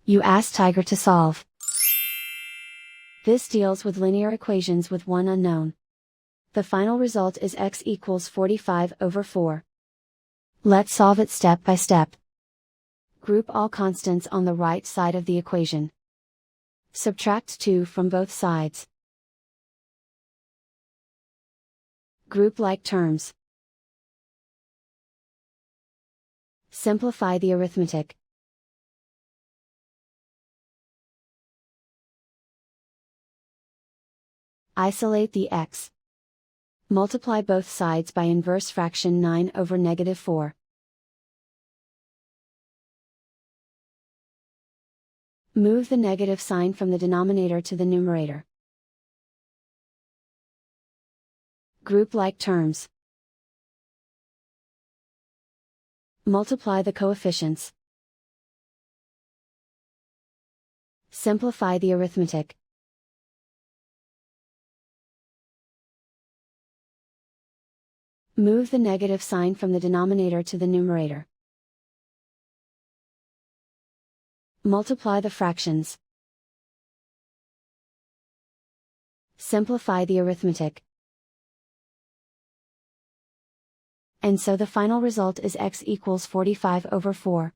You ask Tiger to solve. This deals with linear equations with one unknown. The final result is x equals 45 over 4. Let's solve it step by step. Group all constants on the right side of the equation. Subtract 2 from both sides. Group like terms. Simplify the arithmetic. Isolate the x. Multiply both sides by inverse fraction 9 over negative 4. Move the negative sign from the denominator to the numerator. Group like terms. Multiply the coefficients. Simplify the arithmetic. Move the negative sign from the denominator to the numerator. Multiply the fractions. Simplify the arithmetic. And so the final result is x equals 45 over 4.